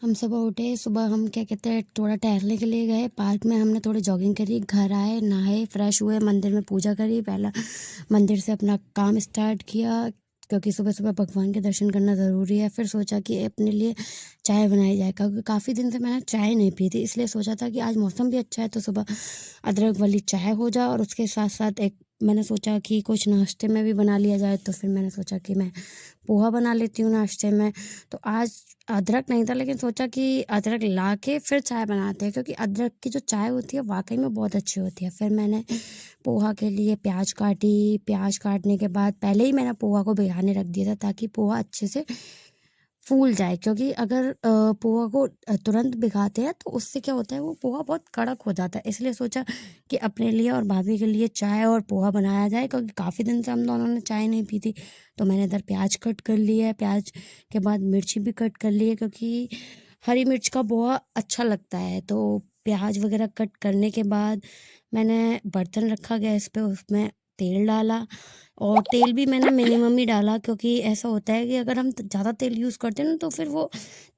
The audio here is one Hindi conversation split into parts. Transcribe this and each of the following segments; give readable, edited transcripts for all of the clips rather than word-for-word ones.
हम सुबह उठे, सुबह हम क्या कहते हैं थोड़ा टहलने के लिए गए पार्क में, हमने थोड़ी जॉगिंग करी, घर आए, नहाए, फ्रेश हुए, मंदिर में पूजा करी, पहला मंदिर से अपना काम स्टार्ट किया क्योंकि सुबह-सुबह भगवान के दर्शन करना ज़रूरी है। फिर सोचा कि अपने लिए चाय बनाई जाए क्योंकि काफ़ी दिन से मैंने चाय नहीं पी थी, इसलिए सोचा था कि आज मौसम भी अच्छा है तो सुबह अदरक वाली चाय हो जाए और उसके साथ-साथ एक मैंने सोचा कि कुछ नाश्ते में भी बना लिया जाए, तो फिर मैंने सोचा कि मैं पोहा बना लेती हूँ नाश्ते में। तो आज अदरक नहीं था लेकिन सोचा कि अदरक ला के फिर चाय बनाते हैं क्योंकि अदरक की जो चाय होती है वाक़ई में बहुत अच्छी होती है। फिर मैंने पोहा के लिए प्याज काटी, प्याज काटने के बाद पहले ही मैंने पोहा को भिगाने रख दिया था ताकि पोहा अच्छे से फूल जाए क्योंकि अगर पोहा को तुरंत भिगाते हैं तो उससे क्या होता है वो पोहा बहुत कड़क हो जाता है। इसलिए सोचा कि अपने लिए और भाभी के लिए चाय और पोहा बनाया जाए क्योंकि काफ़ी दिन से हम दोनों ने चाय नहीं पी थी। तो मैंने इधर प्याज कट कर लिया है, प्याज के बाद मिर्ची भी कट कर ली है क्योंकि हरी मिर्च का पोहा अच्छा लगता है। तो प्याज वगैरह कट करने के बाद मैंने बर्तन रखा गैस पे, उसमें तेल डाला और तेल भी मैंने मिनिमम ही डाला क्योंकि ऐसा होता है कि अगर हम ज़्यादा तेल यूज़ करते हैं ना तो फिर वो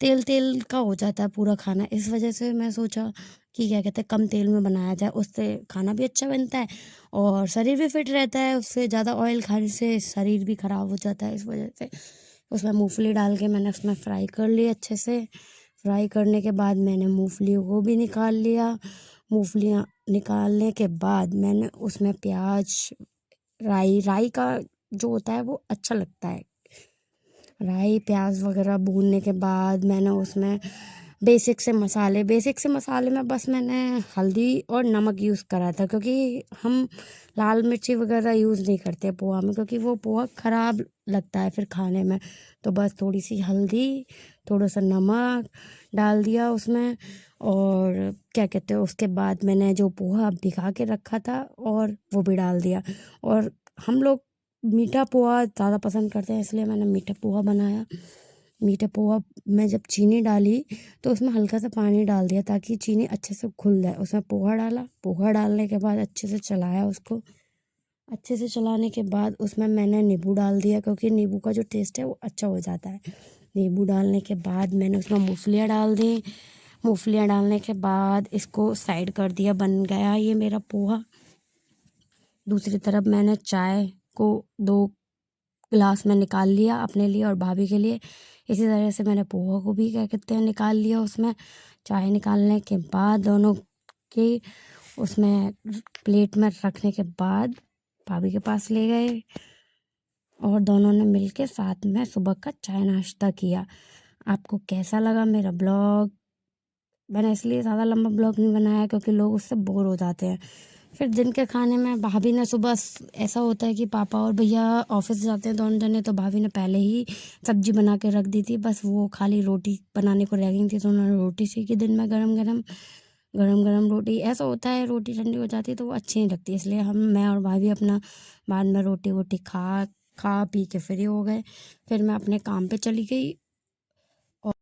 तेल-तेल का हो जाता है पूरा खाना। इस वजह से मैं सोचा कि क्या कहते हैं कम तेल में बनाया जाए, उससे खाना भी अच्छा बनता है और शरीर भी फिट रहता है। उससे ज़्यादा ऑयल खाने से शरीर भी खराब हो जाता है। इस वजह से उसमें मूँगफली डाल के मैंने उसमें फ्राई कर लिया अच्छे से। फ्राई करने के बाद मैंने मूँगफलियों को भी निकाल लिया। मूँगफलियाँ निकालने के बाद मैंने उसमें प्याज़ राई राई का जो होता है वो अच्छा लगता है। राई प्याज़ वगैरह भूनने के बाद मैंने उसमें बेसिक से मसाले में बस मैंने हल्दी और नमक यूज़ करा था क्योंकि हम लाल मिर्ची वगैरह यूज़ नहीं करते पोहा में क्योंकि वो पोहा ख़राब लगता है फिर खाने में। तो बस थोड़ी सी हल्दी, थोड़ा सा नमक डाल दिया उसमें और क्या कहते हैं उसके बाद मैंने जो पोहा भिगा के रखा था और वो भी डाल दिया। और हम लोग मीठा पोहा ज़्यादा पसंद करते हैं इसलिए मैंने मीठा पोहा बनाया। मीठा पोहा में जब चीनी डाली तो उसमें हल्का सा पानी डाल दिया ताकि चीनी अच्छे से घुल जाए। उसमें पोहा डाला, पोहा डालने के बाद अच्छे से चलाया उसको। अच्छे से चलाने के बाद उसमें मैंने नींबू डाल दिया क्योंकि नींबू का जो टेस्ट है वो अच्छा हो जाता है। नींबू डालने के बाद मैंने उसमें मूँगफलियाँ डाल दी। मूँगफलियाँ डालने के बाद इसको साइड कर दिया, बन गया ये मेरा पोहा। दूसरी तरफ मैंने चाय को 2 गिलास में निकाल लिया अपने लिए और भाभी के लिए। इसी तरह से मैंने पोहा को भी क्या कहते हैं निकाल लिया उसमें। चाय निकालने के बाद दोनों के उसमें प्लेट में रखने के बाद भाभी के पास ले गए और दोनों ने मिलके साथ में सुबह का चाय नाश्ता किया। आपको कैसा लगा मेरा ब्लॉग? मैंने इसलिए ज़्यादा लंबा ब्लॉग नहीं बनाया क्योंकि लोग उससे बोर हो जाते हैं। फिर दिन के खाने में भाभी ने सुबह ऐसा होता है कि पापा और भैया ऑफिस जाते हैं दोनों जने, तो भाभी ने पहले ही सब्जी बना के रख दी थी, बस वो खाली रोटी बनाने को रह गई थी तो उन्होंने रोटी सेकी दिन में गरम गरम रोटी। ऐसा होता है रोटी ठंडी हो जाती है तो वो अच्छी नहीं लगती, इसलिए मैं और भाभी अपना बाद में रोटी वोटी खा खा पी के फ्री हो गए। फिर मैं अपने काम पे चली गई